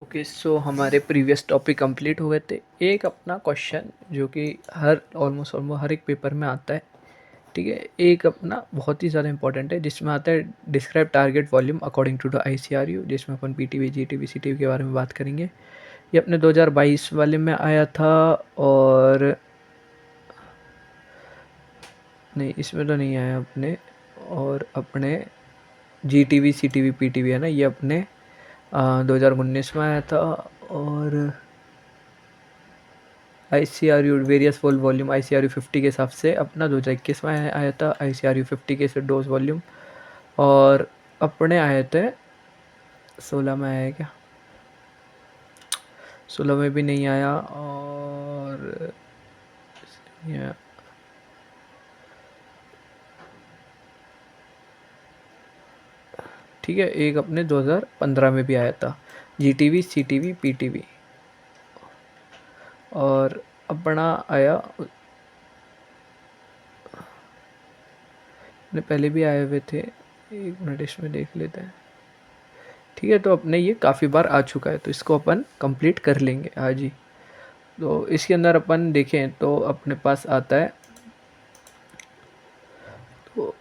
Okay, सो हमारे previous topic complete हो गए थे। एक अपना क्वेश्चन जो कि ऑलमोस्ट हर एक पेपर में आता है, ठीक है। एक अपना बहुत ही ज़्यादा इंपॉर्टेंट है जिसमें आता है describe target volume according to the ICRU, जिसमें अपन PTV GTV CTV के बारे में बात करेंगे। ये अपने 2022 वाले में आया था, और नहीं, इसमें तो नहीं आया अपने। और अपने GTV CTV PTV है ना, ये अपने 2019 में आया था। और ICRU वेरियस वोल वॉल्यूम ICRU 50 के हिसाब से अपना 2021 में आया था ICRU 50 के से डोज वॉल्यूम। और अपने आए थे 16 में आया है क्या, 16 में भी नहीं आया। और ठीक है, एक अपने 2015 में भी आया था GTV CTV PTV। और अपना आया अपने पहले भी आए हुए थे, एक मिनट इसमें देख लेते हैं। ठीक है, तो अपने ये काफ़ी बार आ चुका है, तो इसको अपन कंप्लीट कर लेंगे आज ही। तो इसके अंदर अपन देखें तो अपने पास आता है, तो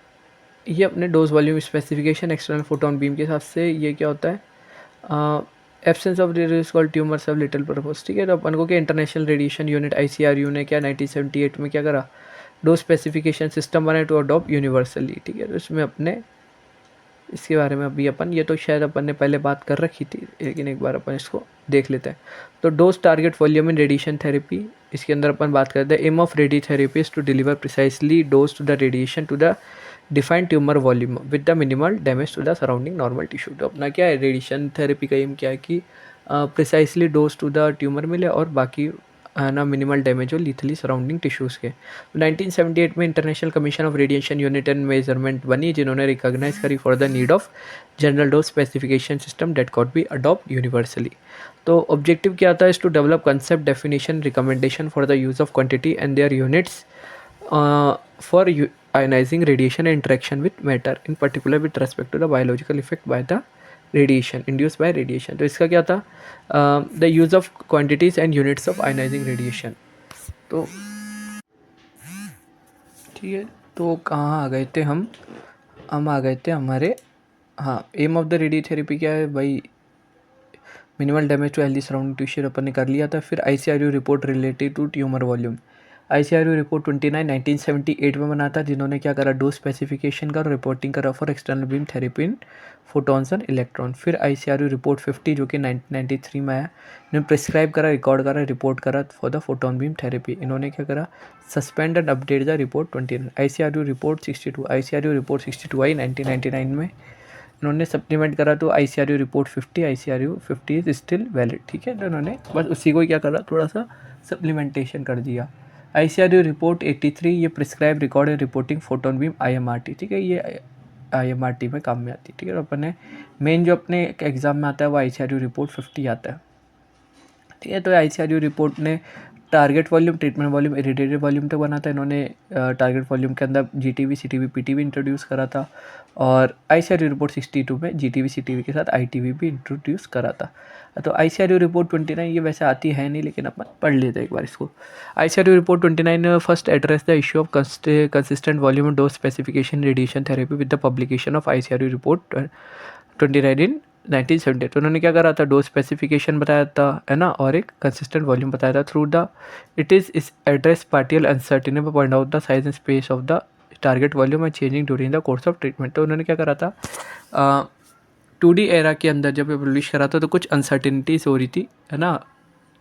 ये अपने dose volume specification external photon beam के हिसाब से ये क्या होता है, absence of radius called tumours of little purpose. ठीक है, तो अपन को क्या इंटरनेशनल रेडिएशन यूनिट ICRU ने क्या 1978 में क्या करा, डोज स्पेसिफिकेशन सिस्टम बनाए टू अडॉप्ट यूनिवर्सली। ठीक है, तो इसमें अपने इसके बारे में अभी अपन, ये तो शायद अपन ने पहले बात कर रखी थी, लेकिन एक बार अपन इसको देख लेते हैं। तो dose target volume in radiation therapy, इसके अंदर अपन बात करते हैं aim of radiotherapy is to deliver precisely dose to the radiation to the defined tumour volume with the minimal damage to the surrounding normal tissue. तो अपना क्या है, रेडिएशन थेरेपी का एम क्या है कि precisely dose to the tumour मिले और बाकी ना मिनिमल डैमेज हो लीथली सराउंडिंग टिश्यूज़ के। 1978 में international commission of radiation unit and measurement बनी, जिन्होंने रिकॉग्नाइज करी for the need of general dose specification system that could be adopt universally. तो ऑब्जेक्टिव क्या था, is to develop concept definition recommendation for the use of quantity and their units for ionizing radiation and interaction with matter, in particular with respect to the biological effect by the radiation induced by radiation। तो इसका क्या था, the use of quantities and units of ionising radiation. तो ठीक है, तो कहाँ आ गए थे हम आ गए थे हमारे, हाँ, एम ऑफ द रेडियोथेरेपी क्या है भाई, minimal damage to healthy surrounding tissue अपन ने कर लिया था। फिर ICRU report related to tumour volume, ICRU report 29 1978 में बना था, जिन्होंने क्या करा, डोज स्पेसिफिकेशन का रिपोर्टिंग करा for external beam therapy in photons and electron. फिर ICRU रिपोर्ट 50 जो कि 1993 में आया, इन्होंने प्रिस्क्राइब करा, रिकॉर्ड करा, रिपोर्ट करा for the photon beam therapy. इन्होंने क्या करा, suspend and update the report 29। ICRU report 62, ICRU report 62 आई 1999 में, इन्होंने सप्लीमेंट करा तो ICRU report 50, ICRU 50 is still valid. ठीक है, तो इन्होंने बस उसी को क्या करा, थोड़ा सा सप्लीमेंटेशन कर दिया। ICRU रिपोर्ट 83, ये prescribe record and reporting photon beam IMRT। ठीक है, ये IMRT में काम में आती है। ठीक है, तो अपन ने मेन जो अपने एग्जाम में आता है वो ICRU रिपोर्ट 50 आता है। ठीक है, तो ICRU रिपोर्ट ने target volume, treatment volume, irritative volume तक बना था। इन्होंने टारगेट वॉल्यूम के अंदर GTV CTV PTV इंट्रोड्यूस करा था, और ICRU रिपोर्ट 62 में GTV CTV के साथ ITV भी इंट्रोड्यूस करा था। तो ICRU रिपोर्ट 29 ये वैसे आती है नहीं, लेकिन अपन पढ़ लेते हैं एक बार इसको। ICRU report 29 first address the issue of consistent volume dose specification radiation therapy with the publication of ICRU report 29 इन 1970। तो उन्होंने क्या करा था, डोज स्पेसिफिकेशन बताया था, है ना, और एक कंसिस्टेंट वॉल्यूम बताया था। Through the it is address partial uncertainty में point out the size and space of the target volume and changing during the course of treatment. तो उन्होंने क्या करा था, 2D एरा के अंदर जब ये पब्लिश करा था तो कुछ अनसर्टिनिटीज हो रही थी, है ना,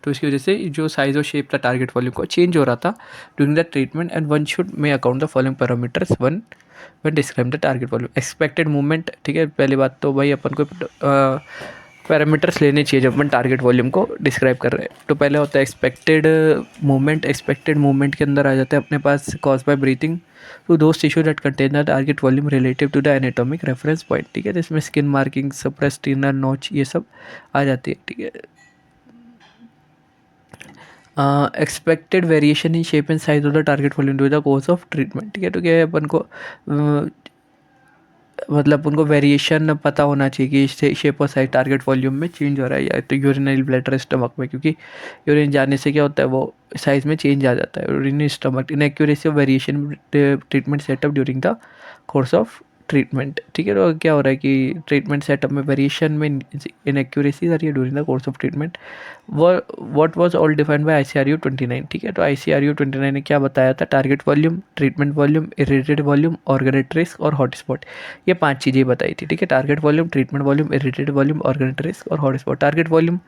तो इसकी वजह से जो साइज और शेप था टारगेट वॉल्यूम को चेंज हो रहा था during the treatment, and one should may account the following parameters one describe the target volume. Expected movement, ठीक है, पहली बात तो भाई अपन को पैरामीटर्स लेने चाहिए जब अपन टारगेट वॉल्यूम को डिस्क्राइब कर रहे हैं। तो पहले होता है एक्सपेक्टेड मूवमेंट। एक्सपेक्टेड मूवमेंट के अंदर आ जाता है अपने पास cause by breathing to those tissue that contain the target volume relative to the anatomic reference point. ठीक है, तो इसमें skin marking, suppressed inner notch, ये सब आ जाती है। ठीक है, expected variation in shape and size of the target volume to the course of treatment. ठीक है, तो क्या है अपन को मतलब उनको वेरिएशन पता होना चाहिए कि इससे शेप और साइज टारगेट वॉल्यूम में चेंज हो रहा है या तो यूरिनरी ब्लैडर स्टमक में, क्योंकि यूरिन जाने से क्या होता है वो साइज में चेंज आ जाता है। Urinary stomach inaccuracy of variation treatment setup during the course of treatment. ठीक है, तो क्या हो रहा है कि ट्रीटमेंट सेटअप में वेरिएशन में इनएक्यूरेसी आ रही है during the course of treatment. What was all defined by ICRU 29। ठीक है, तो ICRU 29 ने क्या बताया था? Target volume, treatment volume, irradiated volume, organ at risk और हॉटस्पॉट, ये 5 चीज़ें बताई थी। ठीक है, target volume, treatment volume, irradiated volume, organ at risk और हॉटस्पॉट। टारगेट वॉल्यूम,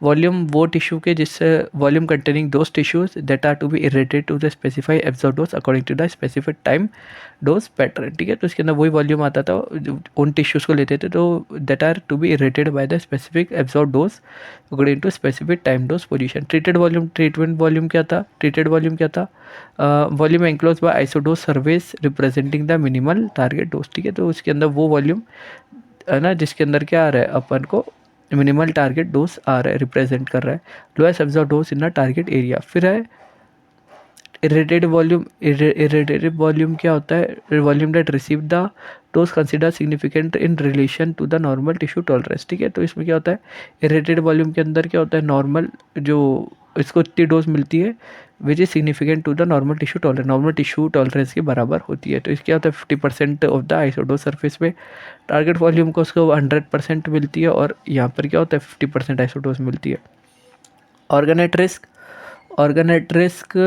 वॉल्यूम वो टिश्यू के जिससे volume containing those tissues that are to be irradiated to the specify absorb dose according to the specific time dose pattern. ठीक है, तो इसके अंदर वही वॉल्यूम आता था, उन टिश्यूज़ को लेते थे तो that are to be irradiated by the specific absorb dose according to specific time dose position. Treated volume, treatment volume क्या था? ट्रीटेड वॉल्यूम क्या था? Volume enclose by isodose surface representing the minimal target dose. ठीक है, तो उसके अंदर वो वॉल्यूम है ना जिसके अंदर क्या आ रहा है अपन को मिनिमल टारगेट डोज आ रहा है, रिप्रेजेंट कर रहा है lowest absorb dose in the target area. फिर है इरिटेड वॉल्यूम। इरिटेड वॉल्यूम क्या होता है? Volume that receive the dose consider significant in relation to the normal tissue tolerance. ठीक है, तो इसमें क्या होता है? इरिटेड वॉल्यूम के अंदर क्या होता है? नॉर्मल जो इसको इतनी डोज मिलती है which is significant to the normal tissue tolerance, normal tissue tolerance के बराबर होती है। तो इसके क्या होता है? 50% ऑफ द आइसोडोज सरफेस पे टारगेट वॉल्यूम को उसको 100% मिलती है और यहाँ पर क्या होता है? 50% आइसोडोज मिलती है। Organ at risk, organ at risk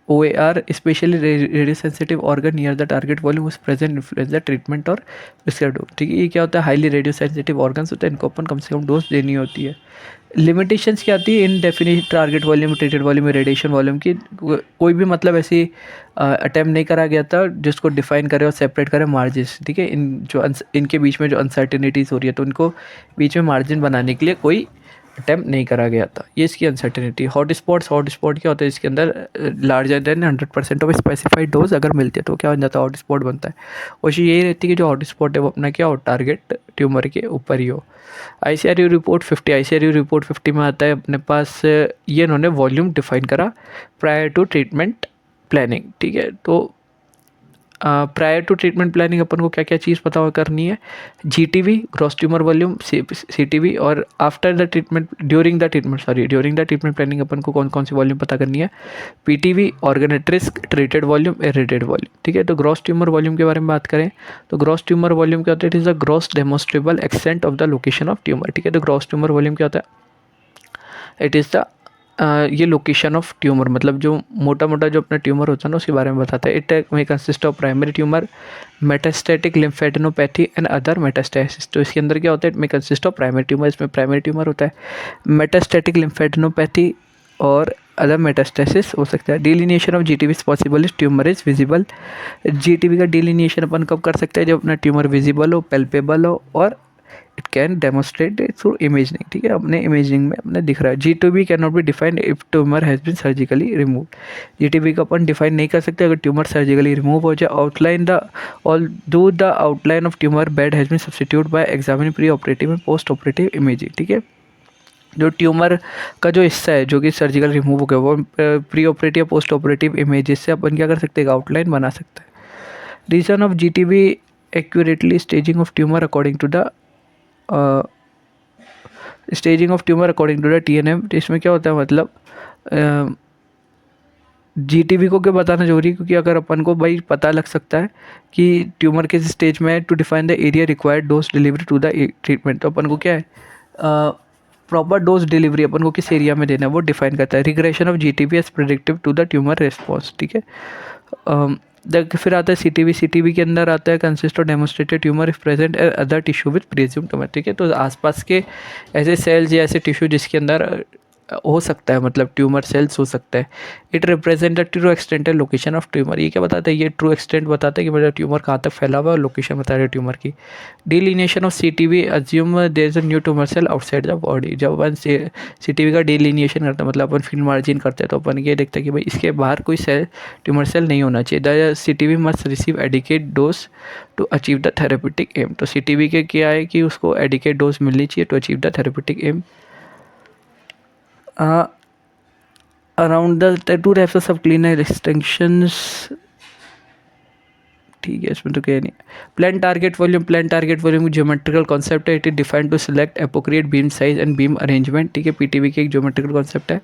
OAR, especially radio sensitive organ near the target volume was present influence the treatment और इसका डोज। ठीक है, ये क्या होता है? हाईली रेडियो सेंसिटिव ऑर्गन्स होते हैं, इनको अपन कम से कम डोज देनी होती है। लिमिटेशंस क्या आती है इन definite target volume, treated volume, radiation volume की? कोई भी मतलब ऐसी अटैम्प्ट नहीं करा गया था जिसको डिफाइन करे और सेपरेट करे मार्जिन। ठीक है, इन जो इनके बीच में जो अनसर्टेनिटीज़ हो रही है तो उनको बीच में मार्जिन बनाने के लिए कोई अटैम्प्ट नहीं करा गया था, ये इसकी अनसर्टेनिटी। हॉटस्पॉट, हॉटस्पॉट क्या होता है? इसके अंदर larger than 100% of specified dose अगर मिलती है तो क्या बन जाता है? हॉटस्पॉट बनता है। कोशिश यही रहती है कि जो हॉटस्पॉट है वो अपना क्या हो? टारगेट ट्यूमर के ऊपर ही हो। ICRU रिपोर्ट 50, ICRU रिपोर्ट 50 में आता है अपने पास ये इन्होंने वॉल्यूम डिफाइन करा प्रायर टू ट्रीटमेंट प्लानिंग। ठीक है, तो प्रायर टू ट्रीटमेंट प्लानिंग अपन को क्या क्या चीज़ पता करनी है? GTV, gross tumour volume, CTV, और after the treatment, during the treatment planning अपन को कौन कौन सी वॉल्यूम पता करनी है? PTV, organ at risk, treated volume, irradiated volume. ठीक है, तो ग्रॉस ट्यूमर वॉल्यूम के बारे में बात करें तो ग्रॉस ट्यूमर वॉल्यूम क्या होता है? It is the gross demonstrable extent of the location of tumour. ठीक है, तो ग्रॉस ट्यूमर वॉल्यूम क्या होता है? इट इज़ द ये लोकेशन ऑफ ट्यूमर, मतलब जो मोटा मोटा जो अपना ट्यूमर होता है ना उसके बारे में बताता है। इट में consist of primary tumour, metastatic lymphadenopathy and other metastasis. तो इसके अंदर क्या होता है? इट में कंसिस्ट ऑफ प्राइमरी ट्यूमर, इसमें प्राइमरी ट्यूमर होता है, मेटास्टैटिक लिम्फेडेनोपैथी और अदर मेटास्टेसिस हो सकता है। Delineation of GTV is possible is tumour is visible. GTV का डिलीनिएशन अपन कब कर सकते हैं? जब अपना ट्यूमर विजिबल हो, पेल्पेबल हो और it can demonstrate through imaging. ठीक है, अपने इमेजिंग में अपने दिख रहा है। GTV can not be defined if tumour has been surgically remove. GTV को अपन डिफाइन नहीं कर सकते अगर ट्यूमर सर्जिकली रिमूव हो जाए। Outline the all do the outline of tumour bed has been substitute by examining pre operative and post operative imaging. ठीक है, जो ट्यूमर का जो हिस्सा है जो कि सर्जिकल रिमूव हो गया वो pre operative post operative images से अपन क्या कर सकते हैं? आउटलाइन बना सकते हैं। Region of GTV accurately staging of tumour according to the staging of tumour according to the TNM। इसमें क्या होता है? मतलब GTV को क्या बताना जरूरी है? क्योंकि अगर अपन को भाई पता लग सकता है कि ट्यूमर किस स्टेज में है, to define the area required dose delivery to the treatment. तो अपन को क्या है? प्रॉपर डोज डिलीवरी अपन को किस एरिया में देना है वो डिफाइन करता है। Regression of GTV as predictive to the tumour response. ठीक है, फिर आता है CTV। CTV के अंदर आता है consist of demonstrated tumour if present other tissue with presumed tumour. ठीक है, तो आसपास के ऐसे सेल्स या ऐसे टिश्यू जिसके अंदर हो सकता है, मतलब ट्यूमर सेल्स हो सकता है। It represent the true extent and location of tumour. ये क्या बताता है? ये ट्रू एक्सटेंट बताता है कि मतलब ट्यूमर कहाँ तक फैला हुआ है और लोकेशन बता रहा है ट्यूमर की। Delineation of CTV assume there is a new tumour cell outside the body. जब अपन CTV का डिलीनिएशन करते हैं मतलब अपन फील्ड मार्जिन करते हैं तो अपन ये देखते हैं कि भाई इसके बाहर कोई सेल ट्यूमर सेल नहीं होना चाहिए। The CTV must receive adequate dose to achieve the therapeutic aim. तो CTV के क्या है कि उसको एडिकेट डोज मिलनी चाहिए to achieve the therapeutic aim. Around the two types of subclinical extensions ठीक है, इसमें तो क्या नहीं। Plan target volume geometrical concept है, it is defined to select appropriate beam size and beam arrangement. ठीक है, पीटीवी की एक ज्योमेट्रिकल कॉन्सेप्ट है,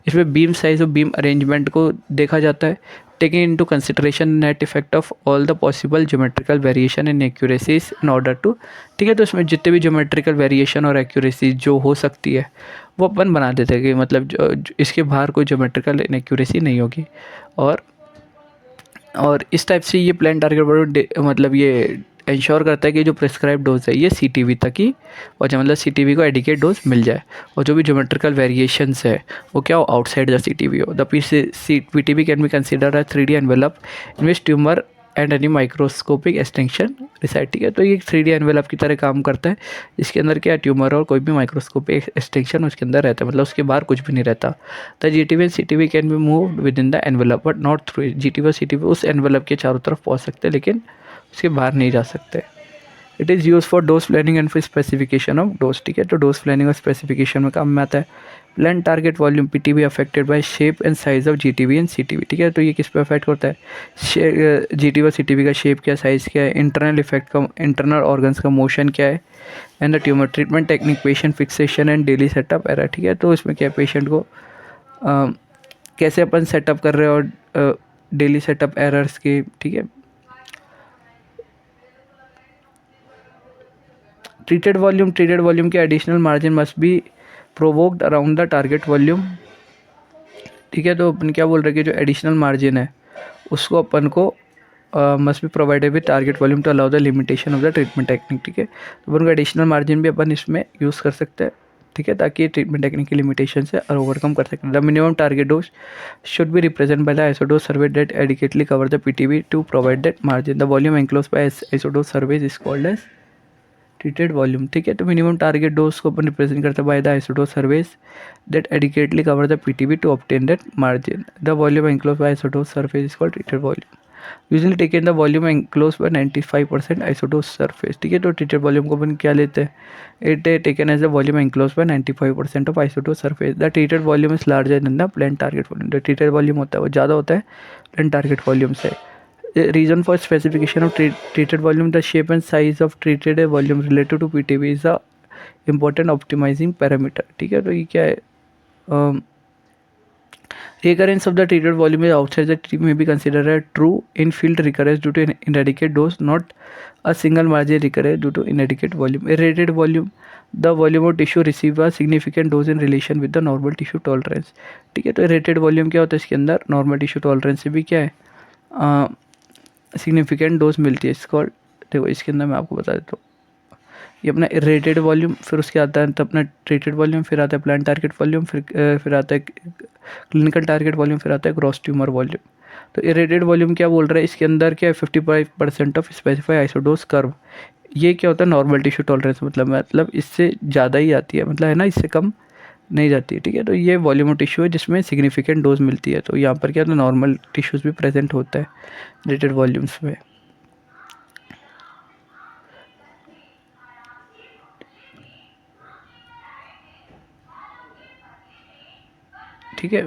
इसमें बीम साइज और बीम अरेंजमेंट को देखा जाता है, taking into consideration net effect of all the possible geometrical variation and accuracies in order to. ठीक है, तो इसमें जितने भी ज्योमेट्रिकल वेरिएशन और एक्यूरेसी जो हो सकती है वो अपन बना देते हैं कि मतलब जो इसके बाहर कोई ज्योमेट्रिकल इनएक्यूरेसी नहीं होगी। और इस टाइप से ये प्लान टारगेट मतलब ये इंश्योर करता है कि जो प्रिस्क्राइब डोज है ये सीटीवी तक ही, और जो मतलब सीटीवी को एडिकेट डोज मिल जाए, और जो भी ज्योमेट्रिकल वेरिएशंस है वो क्या हो, आउटसाइड द सीटीवी हो। The PTV can be consider a 3D envelope in which tumour and any microscopic extension reside. ठीक है, तो ये 3D एनवेलप की तरह काम करता है, इसके अंदर क्या ट्यूमर और कोई भी माइक्रोस्कोपिक एक्सटेंशन उसके अंदर रहता है, मतलब उसके बाहर कुछ भी नहीं रहता। The Zee TV and CTV can be move with in the envelope but not through. Zee TV और सीटीवी उस एनवेलप के चारों तरफ पहुँच सकते हैं लेकिन उसके बाहर नहीं जा सकते। It is use for dose planning and for specification of dose. ठीक है, तो डोज प्लानिंग और स्पेसिफिकेशन में काम में आता है। Plan target volume PTV affected by shape and size of Zee TV and CTV. ठीक है, तो ये किस पे अफेक्ट होता है, जीटीवी और सीटीवी का शेप क्या, साइज़ क्या है, इंटरनल इफेक्ट का, इंटरनल ऑर्गन्स का मोशन क्या है, and the tumour treatment technique, patient fixation and daily setup error. ठीक है, तो इसमें क्या है, पेशेंट को कैसे अपन सेटअप कर रहे हैं और डेली सेटअप एरर्स के। ठीक है, ट्रीटेड वॉल्यूम के additional margin must be provoked around the target volume. ठीक है, तो अपन क्या बोल रहे हैं कि जो एडिशनल मार्जिन है उसको अपन को must be provided with target volume to allow the limitation of the treatment technique. ठीक है, तो अपन को एडिशनल मार्जिन भी अपन इसमें यूज़ कर सकते हैं। ठीक है, ताकि ट्रीटमेंट टेक्निक की लिमिटेशन से ओवरकम कर सकते हैं। The minimum target dose should be represent by the isodose surface that adequately cover the PTV to provide that margin. The volume enclose by isodose surfaces is called as treated volume. ठीक है, तो minimum target dose को अपन represent करते हैं by the isodose surfaces that adequately cover the PTV to obtain that margin. The volume enclose by isodose surface is called treated volume. Usually taken the volume enclose by 95% isodose surface. ठीक है, तो treated volume को अपन क्या लेते हैं, it taken as the volume enclose by 95% of isodose surface. The treated volume is larger than the plan target volume. जो treated volume होता है वो ज़्यादा होता है प्लान टारगेट वॉल्यूम से। Reason for specification of treated volume, the shape and size of treated volume related to PTV is a important optimizing parameter। ठीक है, तो ये क्या है, recurrence of the treated volume is outside the TTV may be considered a true in-field recurrence due to inadequate dose, not a single margin recurrence due to inadequate volume। Irradiated volume, the volume of tissue receive a significant dose in relation with the normal tissue tolerance। ठीक है, तो irradiated volume क्या होता है, इसके अंदर normal tissue tolerance से भी क्या है, सिग्निफिकेंट डोज मिलती है। इसको देखो, इसके अंदर मैं आपको बता देता हूँ, ये अपना इरेटेड वॉल्यूम, फिर उसके आता है तो अपना ट्रीटेड वॉल्यूम, फिर आता है प्लान टारगेट वॉल्यूम, फिर आता है क्लिनिकल टारगेट वॉल्यूम, फिर आता है ग्रॉस ट्यूमर वॉल्यूम। तो इरेटेड वॉल्यूम क्या बोल रहा है, इसके अंदर क्या है 55% ऑफ स्पेसिफाई आइसोडोज कर्व। ये क्या होता है, नॉर्मल टिश्यू टॉलरेंस, मतलब इससे ज़्यादा ही आती है, मतलब है ना, इससे कम नहीं जाती है। ठीक है, तो ये वॉल्यूम ऑफ टिश्यू है जिसमें सिग्निफिकेंट डोज मिलती है। तो यहाँ पर क्या होता है, नॉर्मल टिश्यूज़ भी प्रेजेंट होता है रेटेड वॉल्यूम्स में। ठीक है,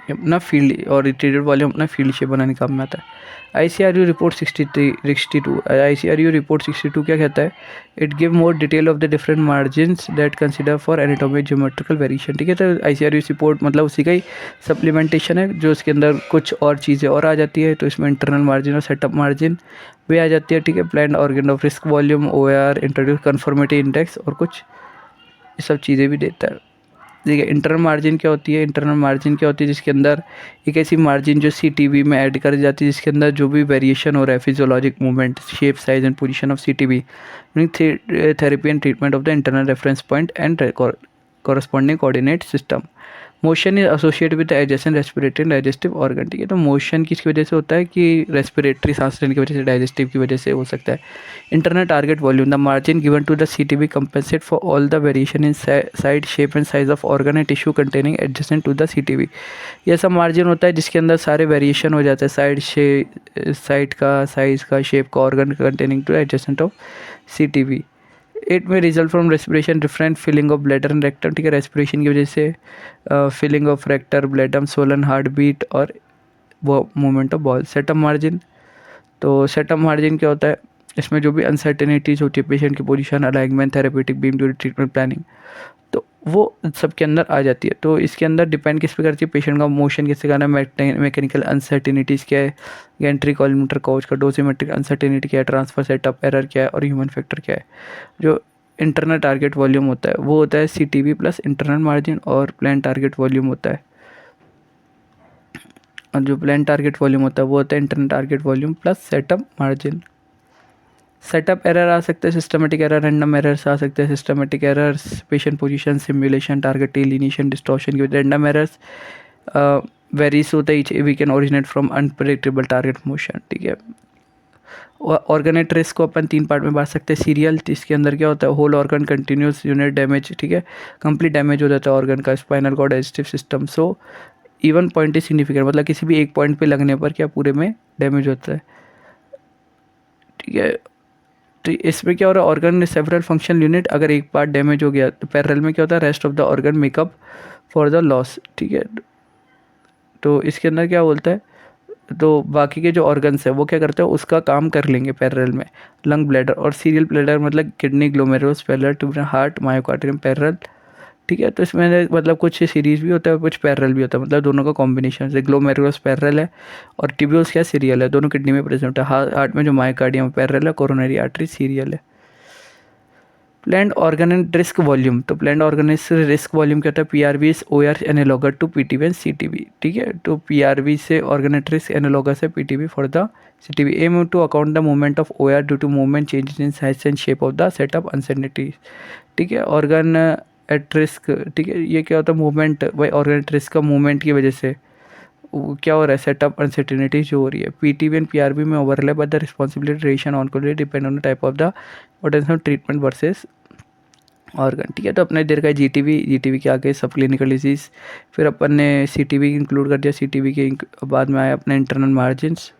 अपना फील्ड और रिट्रीटेड वॉल्यूम अपना फील्ड शेप बनाने काम में आता है। ICRU रिपोर्ट 62 ICRU रिपोर्ट 62 क्या कहता है, it give more detail of the different margins that consider for anatomic geometrical variation. ठीक है, तो ICRU रिपोर्ट मतलब उसी का ही सप्लीमेंटेशन है, जो उसके अंदर कुछ और चीज़ें और आ जाती है, तो इसमें इंटरनल मार्जिन और सेटअप मार्जिन भी आ जाती है। ठीक है, plan organ of risk volume, OR, introduce conformity index और कुछ ये सब चीज़ें भी देता है। देखिए, इंटरनल मार्जिन क्या होती है, जिसके अंदर एक ऐसी मार्जिन जो CTV में ऐड कर जाती है, जिसके अंदर जो भी वेरिएशन हो रहा है, physiologic movement, shape, size and position of CTV, therapy and treatment of the internal reference point and corresponding coordinate system। Motion is associate with adjacent respiratory and digestive organ. ठीक है, तो मोशन किसकी वजह से होता है कि रेस्पिरेटरी, सांस लेने की वजह से, डाइजेस्टिव की वजह से हो सकता है। Internal target volume, the margin given to the CTV compensate for all the variation in side, shape and size of organ and tissue containing adjacent to the CTV। ये सब मार्जिन होता है जिसके अंदर सारे वेरिएशन हो जाते हैं, साइड का, साइज का, शेप का, organ containing to adjacent of CTV। It में result from respiration, different feeling of bladder and rectum. ठीक है, रेस्पिरेशन की वजह से feeling of rectum, bladder, colon, heart beat और वो movement of bowel. Setup margin, तो सेटअप मार्जिन क्या होता है, इसमें जो भी अनसर्टेनिटीज़ होती है, पेशेंट की position, alignment, therapeutic beam during treatment planning, तो वो सबके अंदर आ जाती है। तो इसके अंदर डिपेंड किस पे करती है, पेशेंट का मोशन किससे करना है, मैकेनिकल अनसर्टेनिटीज़ क्या है, एंट्री कॉलीमीटर कोच का डोसीमेट्रिक अनसर्टेनिटी क्या है, ट्रांसफर सेटअप एरर क्या है, और ह्यूमन फैक्टर क्या है। जो इंटरनल टारगेट वॉल्यूम होता है वो होता है CTV प्लस इंटरनल मार्जिन, और प्लान टारगेट वॉल्यूम होता है, और जो प्लान टारगेट वॉल्यूम होता है वो होता है internal target volume plus setup margin. Setup error आ सकते हैं, सिस्टमेटिक एरर, रैंडम एरर्स आ सकते हैं। Systematic errors patient position, simulation, target delineation, distortion की वजह। रैंडम एरर्स वेरीज होता है, we can originate from unpredictable target motion, ठीक है। ऑर्गेनेट रिस्क को अपन 3 पार्ट में बांट सकते हैं। सीरियल, इसके अंदर क्या होता है, whole organ continuous unit damage, ठीक है, कंप्लीट डैमेज हो जाता है ऑर्गन का, spinal cord, digestive system. So even point is significant, मतलब किसी भी एक पॉइंट पे लगने पर क्या पूरे में डैमेज होता है, ठीक है। तो इसमें क्या हो रहा है, ऑर्गन सेवरल फंक्शन यूनिट, अगर एक पार्ट डैमेज हो गया तो पैरेलल में क्या होता है, rest of the organ makeup for the loss, ठीक है। तो इसके अंदर क्या बोलता है, तो बाकी के जो ऑर्गन्स है वो क्या करते हैं, उसका काम कर लेंगे पैरेलल में। लंग, ब्लैडर, और सीरियल ब्लैडर मतलब kidney, glomerulus, parallel to heart, myocardium parallel, ठीक है। तो इसमें मतलब कुछ सीरीज भी होता है, कुछ पैरेलल भी होता है, मतलब दोनों का कॉम्बिनेशन से। ग्लोमेरुलस पैरेलल है और ट्यूब्यूल्स क्या सीरियल है, दोनों किडनी में प्रेजेंट है। हार्ट में जो मायोकार्डियम पैरेलल है, कोरोनरी आर्टरी सीरियल है। प्लान्ड ऑर्गेन रिस्क वॉल्यूम, तो प्लान्ड ऑर्गेन रिस्क वॉल्यूम क्या होता है, PRV is OR analogous to PTV and CTV, ठीक है। तो PRV से ऑर्गेनेट रिस्क एनालॉगस है PTV for the CTV। Aim to account the movement of OR due to movement changes in size and shape of the setup uncertainty, ठीक है। Organ at risk, ठीक है, ये क्या होता है, मूवमेंट, भाई ऑर्गन एट रिस्क का मूवमेंट की वजह से क्या हो रहा है, सेटअप अनसर्टेनिटी जो हो रही है। PTV एंड PRV में overlap, but the responsibility ration on को depend on the type of the potential treatment versus organ, ठीक है। तो अपने देर का GTV के आगे सब क्लिनिकल डिजीज़, फिर अपन ने CTV इंक्लूड कर दिया। CTV के बाद में आया अपना इंटरनल मार्जिन्स,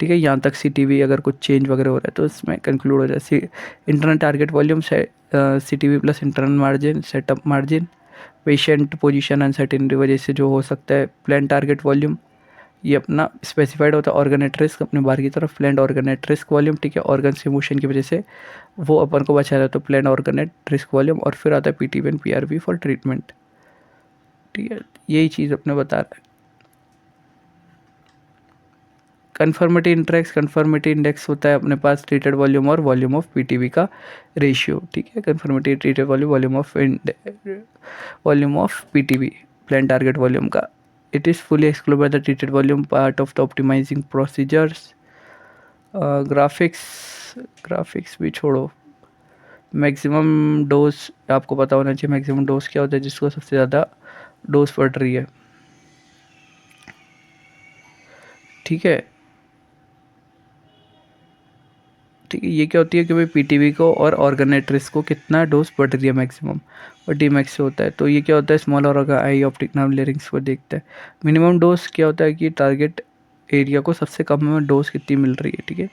ठीक है। यहाँ तक CTV अगर कुछ चेंज वगैरह हो रहा है तो इसमें कंक्लूड हो जाए। इंटरनल टारगेट वॉल्यूम से CTV plus internal margin, setup margin, patient position uncertainty वजह से जो हो सकता है। प्लान टारगेट वॉल्यूम ये अपना स्पेसिफाइड होता है। ऑर्गेनेट रिस्क अपने बाहर की तरफ, प्लान्ड ऑर्गेनेट रिस्क वॉल्यूम, ठीक है, ऑर्गन से मोशन की वजह से वो अपन को बचा रहा है, तो प्लान्ड ऑर्गेनेट रिस्क वॉल्यूम। और फिर आता है PTV and PRV for treatment, ठीक है। यही चीज़ अपने बता रहा है। कन्फर्मिटी इंडेक्स, कन्फर्मिटी इंडेक्स होता है अपने पास ट्रीटेड वॉल्यूम और वॉल्यूम ऑफ PTV का रेशियो, ठीक है। Conformity treated volume, volume of PTV, plan target volume का। It is fully excluded by the treated volume, part of the optimizing procedures. Graphics भी छोड़ो। मैक्सिमम डोज आपको पता होना चाहिए, मैक्सिमम डोज क्या होता है, जिसको सबसे ज़्यादा डोज पड़ रही है, ठीक है। ठीक है, ये क्या होती है कि भाई PTV को और ऑर्गेनेट्रिस को कितना डोज पड़ रही है मैक्सिमम, और Dmax से होता है। तो ये क्या होता है, स्मॉल और आई ऑप्टिक नर्व लेरिंग्स को देखता है। मिनिमम डोज क्या होता है कि टारगेट एरिया को सबसे कम में डोज कितनी मिल रही है, ठीक है।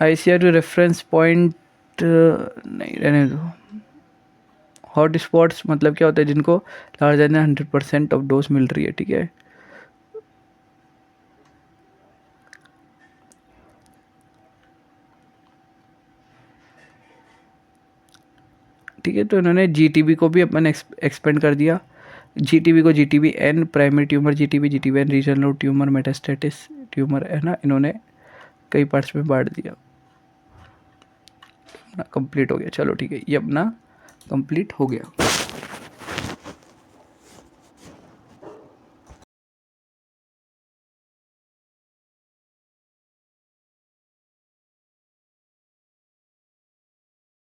ICR रेफरेंस पॉइंट नहीं रहने दो। हॉट स्पॉट्स मतलब क्या होता है, जिनको लार्जर देन 100% ऑफ डोज मिल रही है, ठीक है। ठीक है, तो इन्होंने GTV को भी अपन एक्सपेंड कर दिया। GTV को GTV-N primary tumour, GTV-N regional tumour, metastasis tumour है ना, इन्होंने कई पार्ट्स में बांट दिया। अपना कंप्लीट हो गया, चलो ठीक है, ये अपना कंप्लीट हो गया।